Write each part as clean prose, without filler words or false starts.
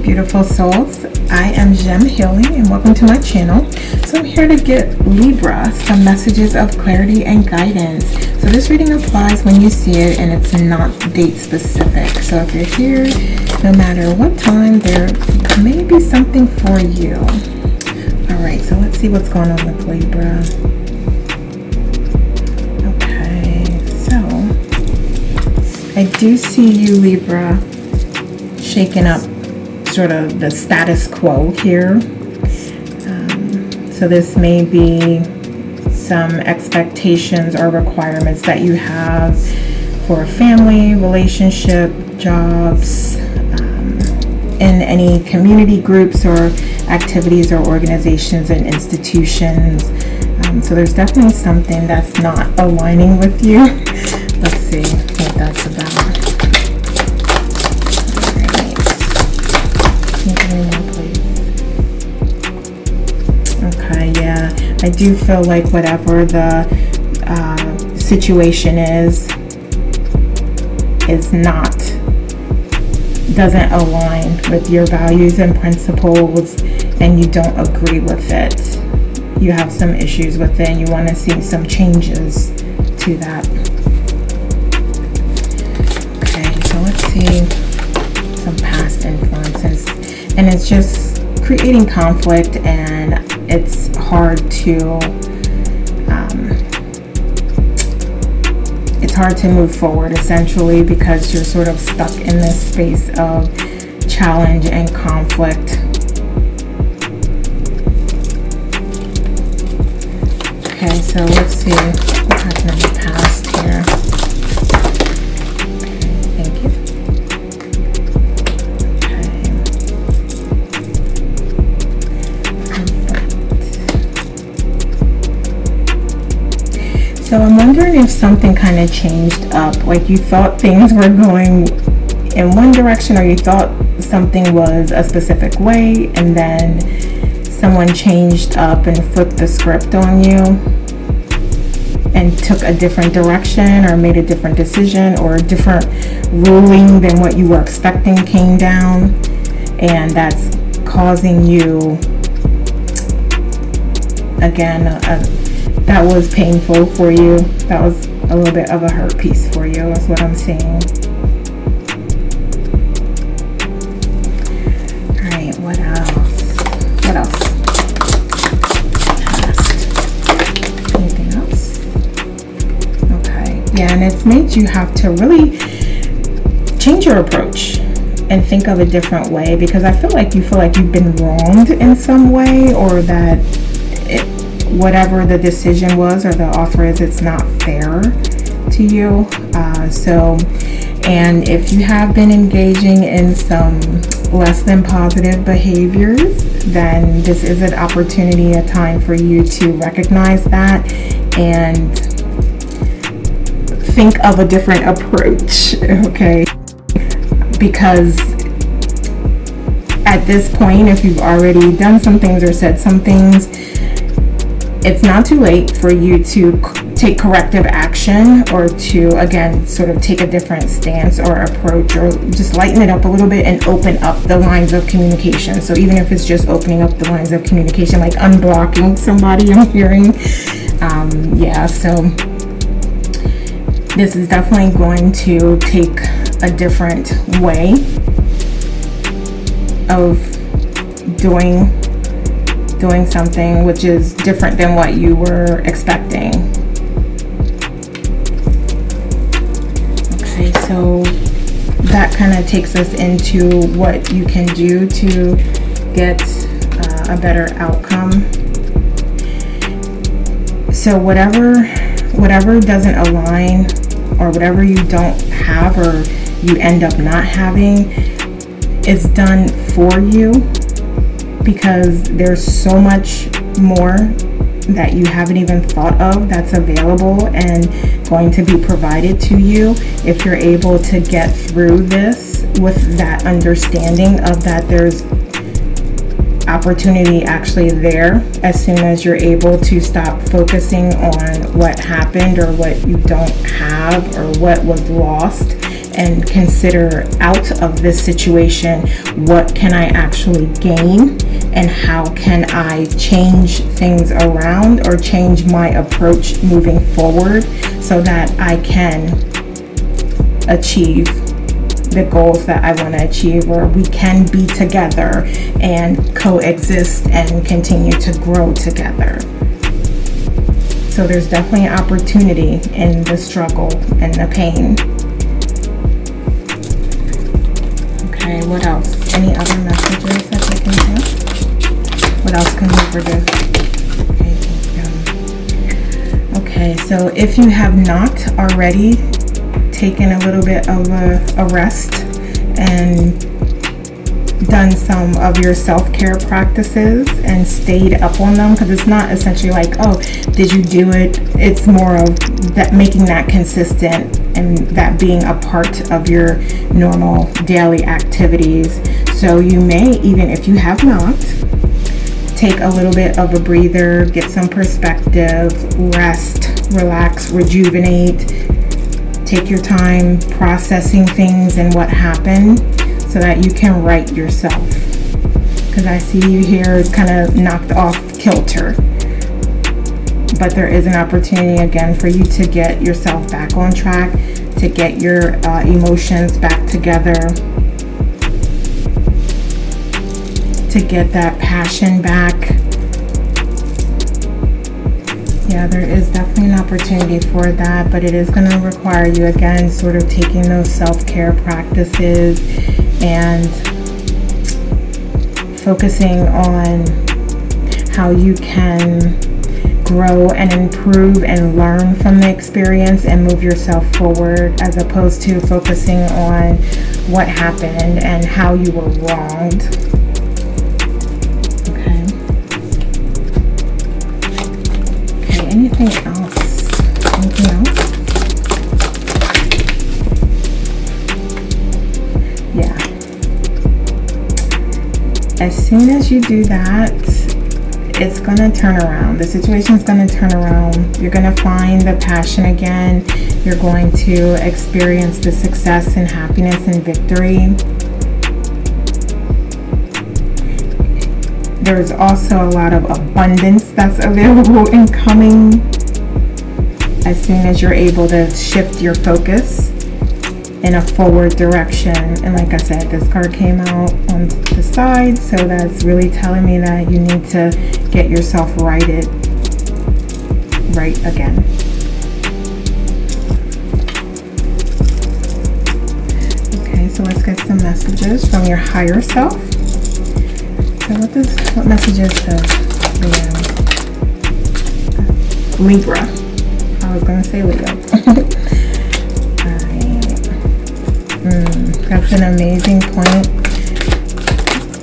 beautiful souls. I am Gem Healing and welcome to my channel. So I'm here to get Libra some messages of clarity and guidance. So this reading applies when you see it and it's not date specific. So if you're here, no matter what time, there may be something for you. Alright, so let's see what's going on with Libra. Okay, so I do see you, Libra, shaking up sort of the status quo here. So this may be some expectations or requirements that you have for family, relationship, jobs, in any community groups or activities or organizations and institutions. So there's definitely something that's not aligning with you. Let's see what that's about. Okay, yeah, I do feel like whatever the situation doesn't align with your values and principles, and you don't agree with it. You have some issues with it and you want to see some changes to that. Okay, so let's see some past influences. And it's just creating conflict, and it's hard to move forward essentially because you're sort of stuck in this space of challenge and conflict. Okay, so let's see what happened in the past here. Thank you. So I'm wondering if something kind of changed up, like you thought things were going in one direction, or you thought something was a specific way, and then someone changed up and flipped the script on you and took a different direction or made a different decision, or a different ruling than what you were expecting came down, and that's causing you, again, that was painful for you. That was a little bit of a hurt piece for you, is what I'm seeing. Alright, what else? What else? Past. Anything else? Okay. Yeah, and it's made you have to really change your approach and think of a different way, because I feel like you've been wronged in some way, or that whatever the decision was or the offer is, it's not fair to you. And if you have been engaging in some less than positive behaviors, then this is an opportunity, a time for you to recognize that and think of a different approach, okay? Because at this point, if you've already done some things or said some things, it's not too late for you to take corrective action, or to, again, sort of take a different stance or approach, or just lighten it up a little bit and open up the lines of communication. So even if it's just opening up the lines of communication, like unblocking somebody, I'm hearing. Yeah, so this is definitely going to take a different way of doing something, which is different than what you were expecting. Okay, so that kind of takes us into what you can do to get a better outcome. So whatever doesn't align, or whatever you don't have or you end up not having, is done for you, because there's so much more that you haven't even thought of that's available and going to be provided to you if you're able to get through this with that understanding of that there's opportunity actually there, as soon as you're able to stop focusing on what happened or what you don't have or what was lost, and consider out of this situation, what can I actually gain and how can I change things around or change my approach moving forward so that I can achieve the goals that I want to achieve, or we can be together and coexist and continue to grow together. So there's definitely an opportunity in the struggle and the pain. Okay, what else? Any other messages that they can take? What else can Libra do? Okay, thank you. Okay, so if you have not already taken a little bit of a rest and done some of your self-care practices and stayed up on them, because it's not essentially like, oh, did you do it? It's more of that, making that consistent and that being a part of your normal daily activities. So you may, even if you have not, take a little bit of a breather, get some perspective, rest, relax, rejuvenate, take your time processing things and what happened so that you can right yourself. Because I see you here kind of knocked off kilter. But there is an opportunity again for you to get yourself back on track, to get your emotions back together, to get that passion back. Yeah, there is definitely an opportunity for that, but it is going to require you, again, sort of taking those self-care practices and focusing on how you can grow and improve and learn from the experience and move yourself forward, as opposed to focusing on what happened and how you were wronged. Anything else? Anything else? Yeah. As soon as you do that, it's going to turn around. The situation is going to turn around. You're going to find the passion again. You're going to experience the success and happiness and victory. There's also a lot of abundance that's available and coming as soon as you're able to shift your focus in a forward direction. And like I said, this card came out on the side, so that's really telling me that you need to get yourself righted right again. Okay, so let's get some messages from your higher self. So what messages does Libra? I was going to say Leo. Alright. That's an amazing point.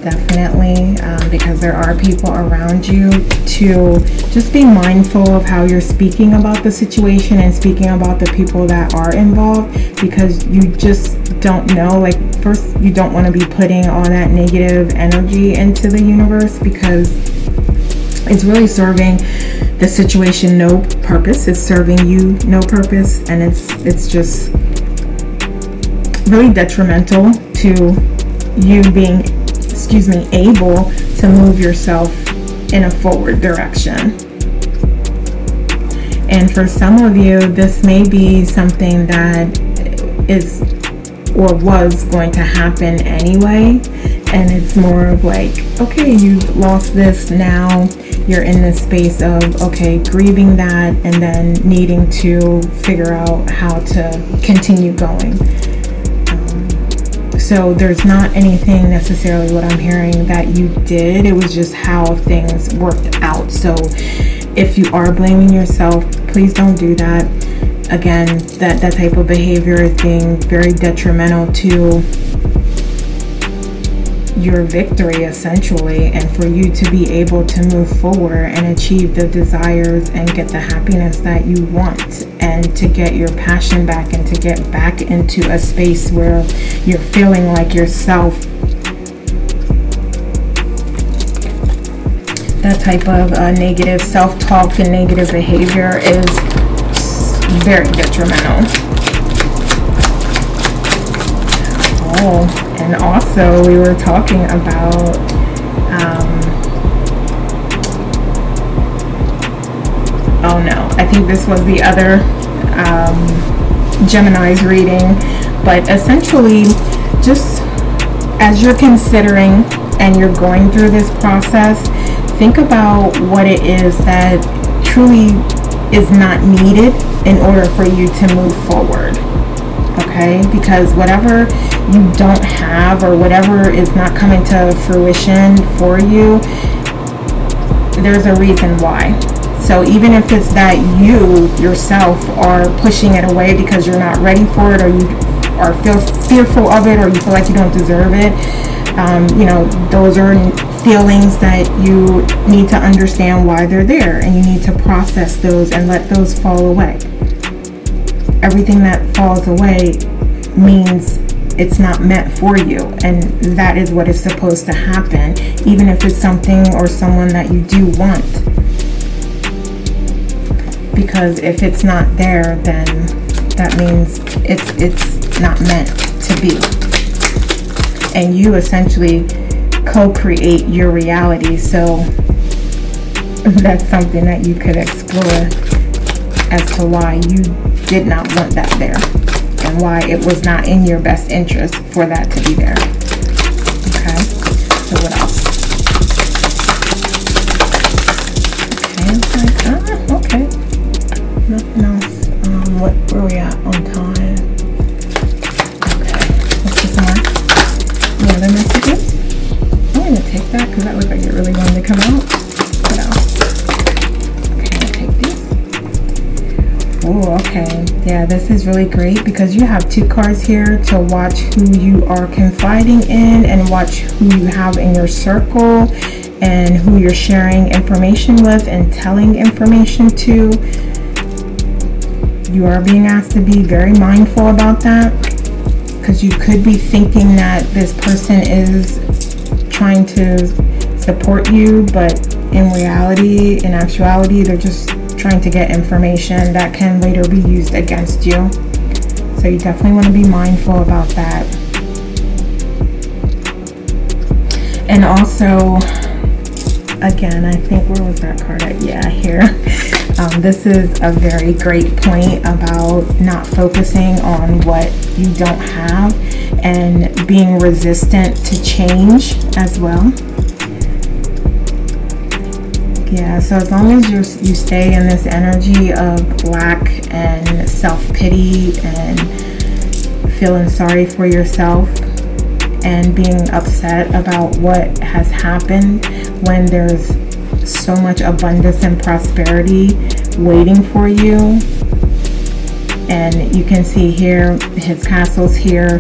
Definitely. Because there are people around you, to just be mindful of how you're speaking about the situation and speaking about the people that are involved, because you just don't know. Like, first, you don't want to be putting all that negative energy into the universe, because it's really serving the situation no purpose. It's serving you no purpose, and it's just really detrimental to you being, able to move yourself in a forward direction. And for some of you, this may be something that is or was going to happen anyway, and it's more of like, okay, you've lost this, now you're in this space of, okay, grieving that and then needing to figure out how to continue going. So there's not anything necessarily, what I'm hearing, that you did. It was just how things worked out. So if you are blaming yourself, please don't do that. Again, that type of behavior is being very detrimental to your victory, essentially, and for you to be able to move forward and achieve the desires and get the happiness that you want, and to get your passion back and to get back into a space where you're feeling like yourself. That type of negative self-talk and negative behavior is very detrimental. Oh, and also we were talking about oh no, I think this was the other Gemini's reading, but essentially, just as you're considering and you're going through this process, think about what it is that truly is not needed in order for you to move forward. Okay, because whatever you don't have or whatever is not coming to fruition for you, there's a reason why. So even if it's that you yourself are pushing it away because you're not ready for it, or you are fearful of it, or you feel like you don't deserve it, those are feelings that you need to understand why they're there, and you need to process those and let those fall away. Everything that falls away means it's not meant for you, and that is what is supposed to happen, even if it's something or someone that you do want. Because if it's not there, then that means it's not meant to be. And you essentially co-create your reality, so that's something that you could explore as to why you did not want that there, and why it was not in your best interest for that to be there. Okay, so what else? Okay, it's like, okay. Nothing else. Where are we at on time? Okay, let's do some more. The other messages. I'm going to take that because that looks like it really wanted to come out. What else? Okay, I'll take these. Oh, okay. Yeah, this is really great because you have 2 cards here to watch who you are confiding in and watch who you have in your circle and who you're sharing information with and telling information to. You are being asked to be very mindful about that, because you could be thinking that this person is trying to support you, but in reality, in actuality, they're just trying to get information that can later be used against you. So you definitely want to be mindful about that. And also, again, I think, where was that card at? Yeah, here. This is a very great point about not focusing on what you don't have and being resistant to change as well. Yeah, so as long as you stay in this energy of lack and self-pity and feeling sorry for yourself and being upset about what has happened when there's so much abundance and prosperity waiting for you. And you can see here his castle's here,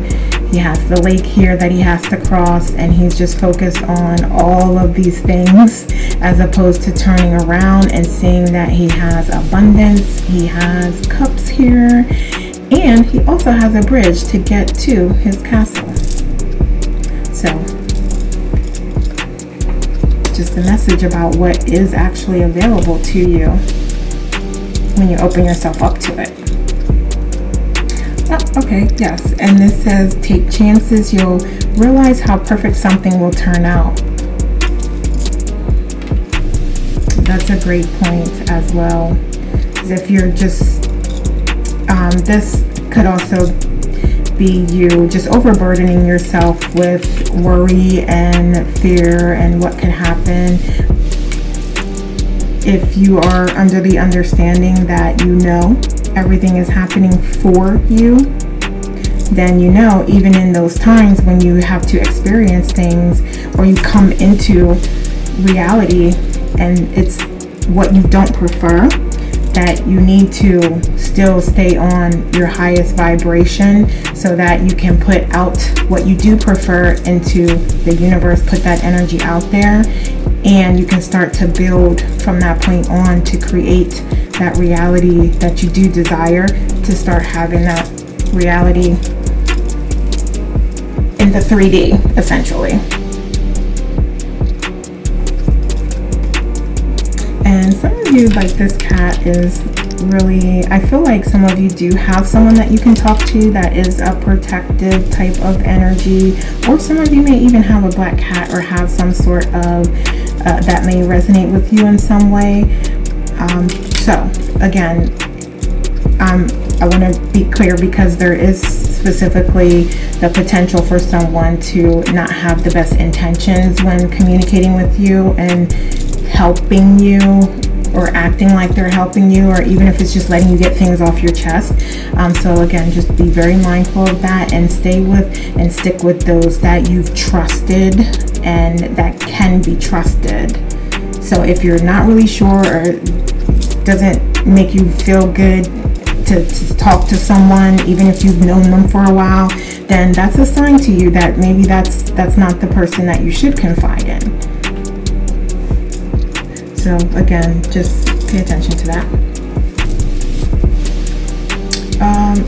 he has the lake here that he has to cross, and he's just focused on all of these things as opposed to turning around and seeing that he has abundance. He has cups here, and he also has a bridge to get to his castle. So just a message about what is actually available to you when you open yourself up to it. Oh, okay, yes. And this says, take chances. You'll realize how perfect something will turn out. That's a great point as well. Because if you're just, this could also be you just overburdening yourself with worry and fear and what can happen. If you are under the understanding that you know everything is happening for you, then you know even in those times when you have to experience things or you come into reality and it's what you don't prefer, that you need to still stay on your highest vibration so that you can put out what you do prefer into the universe, put that energy out there, and you can start to build from that point on to create that reality that you do desire, to start having that reality in the 3D, essentially. And some of you, like, this cat is really, I feel like some of you do have someone that you can talk to that is a protective type of energy, or some of you may even have a black cat or have some sort of that may resonate with you in some way. So again, I want to be clear, because there is specifically the potential for someone to not have the best intentions when communicating with you and helping you, or acting like they're helping you, or even if it's just letting you get things off your chest. So again, just be very mindful of that, and stay with and stick with those that you've trusted and that can be trusted. So if you're not really sure, or it doesn't make you feel good to talk to someone, even if you've known them for a while, then that's a sign to you that maybe that's not the person that you should confide in. So again, just pay attention to that.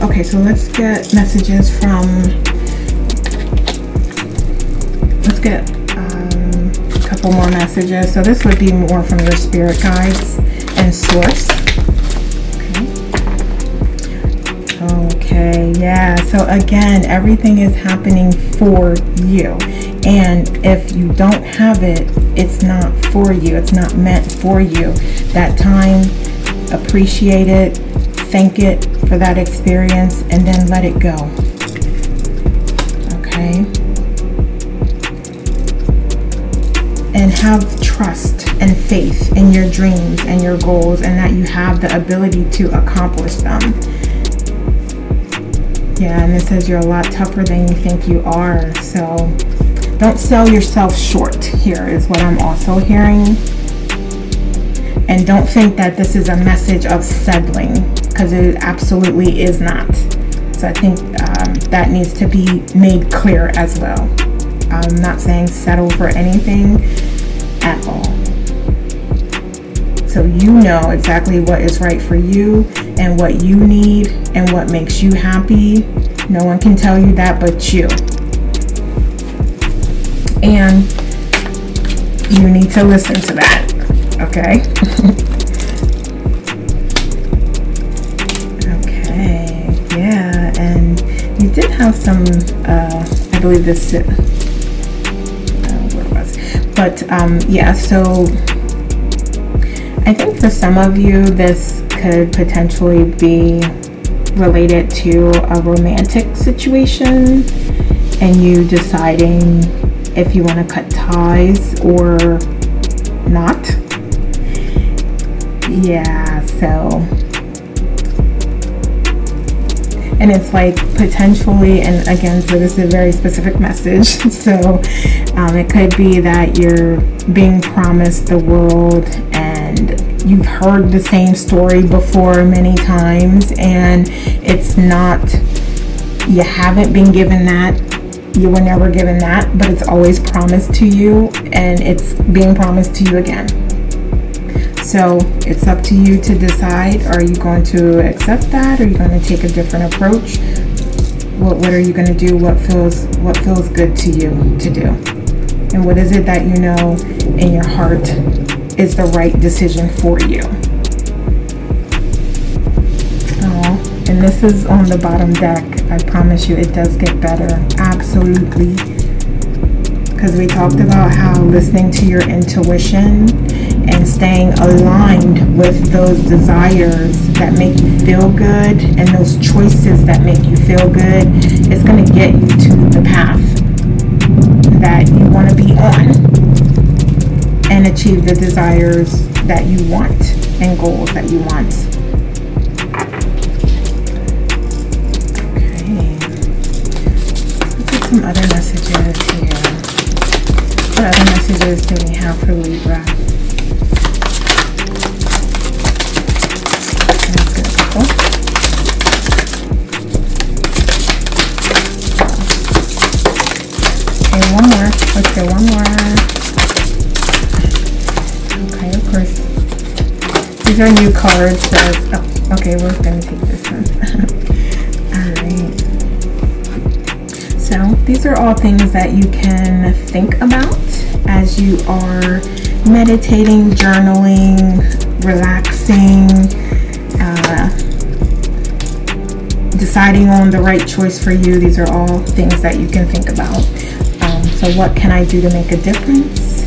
Okay, so let's get messages from, let's get a couple more messages. So this would be more from your spirit guides and source. Okay, yeah, so again, everything is happening for you. And if you don't have it, it's not for you. It's not meant for you. That time, appreciate it, thank it for that experience, and then let it go. Okay? And have trust and faith in your dreams and your goals, and that you have the ability to accomplish them. Yeah, and it says you're a lot tougher than you think you are. So don't sell yourself short here is what I'm also hearing. And don't think that this is a message of settling, because it absolutely is not. So I think that needs to be made clear as well. I'm not saying settle for anything at all. So you know exactly what is right for you and what you need and what makes you happy. No one can tell you that but you. And you need to listen to that, okay? Okay, yeah, and you did have some, I believe this, where was it? But yeah, so I think for some of you, this could potentially be related to a romantic situation, and you deciding if you want to cut ties or not. Yeah, so, and it's like potentially, and again, so this is a very specific message, so it could be that you're being promised the world and you've heard the same story before many times, and it's not, you haven't been given that, you were never given that, but it's always promised to you, and it's being promised to you again. So it's up to you to decide, are you going to accept that, or are you going to take a different approach? What are you going to do? What feels good to you to do? And what is it that you know in your heart is the right decision for you? Oh, and this is on the bottom deck. I promise you it does get better. Absolutely. Because we talked about how listening to your intuition and staying aligned with those desires that make you feel good and those choices that make you feel good is going to get you to the path that you want to be on and achieve the desires that you want and goals that you want. Okay. Let's get some other messages here. What other messages do we have for Libra? Let's get a couple. Okay, one more. Let's get one more. Okay, of course. These are new cards. So, oh, okay, we're going to take this one. Alright. So, these are all things that you can think about as you are meditating, journaling, relaxing, deciding on the right choice for you. These are all things that you can think about. So what can I do to make a difference?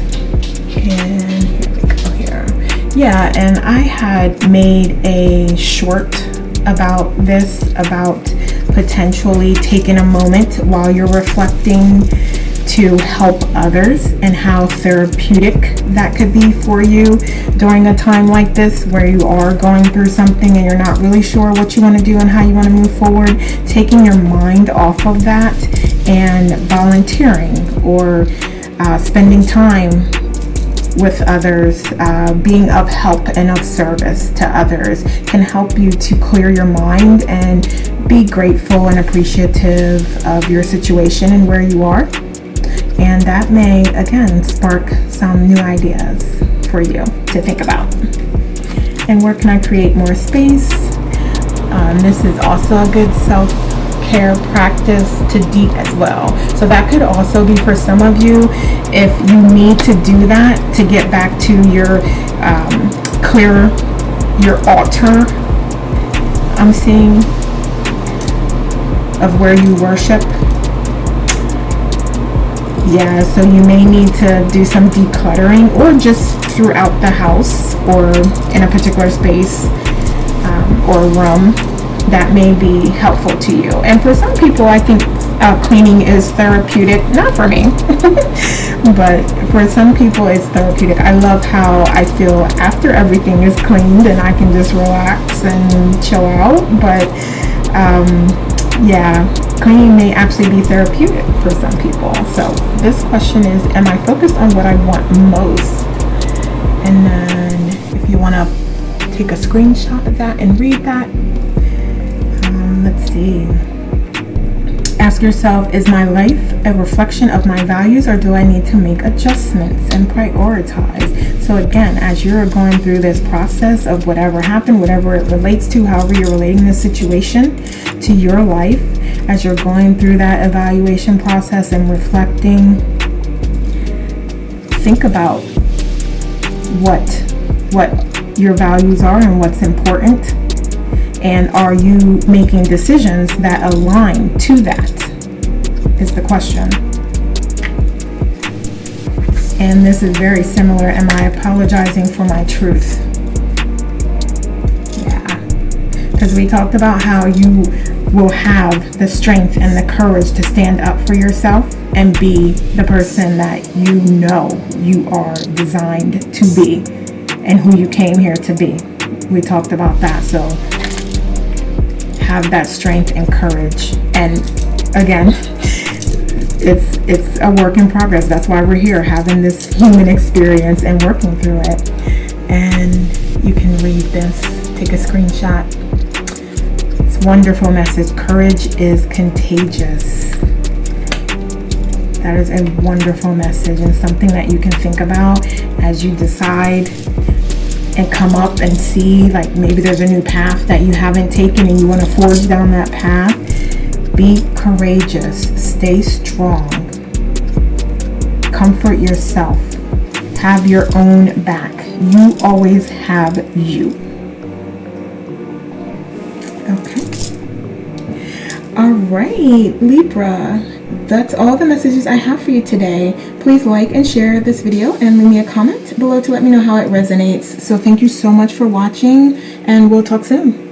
And here we go here. Yeah, and I had made a short about this, about potentially taking a moment while you're reflecting to help others, and how therapeutic that could be for you during a time like this where you are going through something and you're not really sure what you want to do and how you want to move forward. Taking your mind off of that and volunteering or spending time with others, being of help and of service to others can help you to clear your mind and be grateful and appreciative of your situation and where you are. And that may, again, spark some new ideas for you to think about. And where can I create more space? This is also a good self-care practice to deep as well. So that could also be for some of you, if you need to do that to get back to your clear your altar, I'm seeing, of where you worship. Yeah, so you may need to do some decluttering, or just throughout the house or in a particular space or room. That may be helpful to you. And for some people, I think cleaning is therapeutic. Not for me, but for some people it's therapeutic. I love how I feel after everything is cleaned and I can just relax and chill out. But yeah, cleaning may actually be therapeutic for some people. So this question is, am I focused on what I want most? And then if you want to take a screenshot of that and read that, let's see. Ask yourself, is my life a reflection of my values, or do I need to make adjustments and prioritize? So again, as you're going through this process of whatever happened, whatever it relates to, however you're relating this situation to your life, as you're going through that evaluation process and reflecting, think about what your values are and what's important. And are you making decisions that align to that, is the question. And this is very similar. Am I apologizing for my truth? Yeah. Because we talked about how you will have the strength and the courage to stand up for yourself and be the person that you know you are designed to be and who you came here to be. We talked about that. So have that strength and courage. And again, it's a work in progress. That's why we're here, having this human experience and working through it. And you can read this, take a screenshot. It's a wonderful message. Courage is contagious. That is a wonderful message, and something that you can think about as you decide and come up and see, like, maybe there's a new path that you haven't taken and you want to forge down that path. Be courageous, stay strong, comfort yourself, have your own back. You always have you. Okay. All right, Libra. That's all the messages I have for you today. Please like and share this video and leave me a comment below to let me know how it resonates. So thank you so much for watching, and we'll talk soon.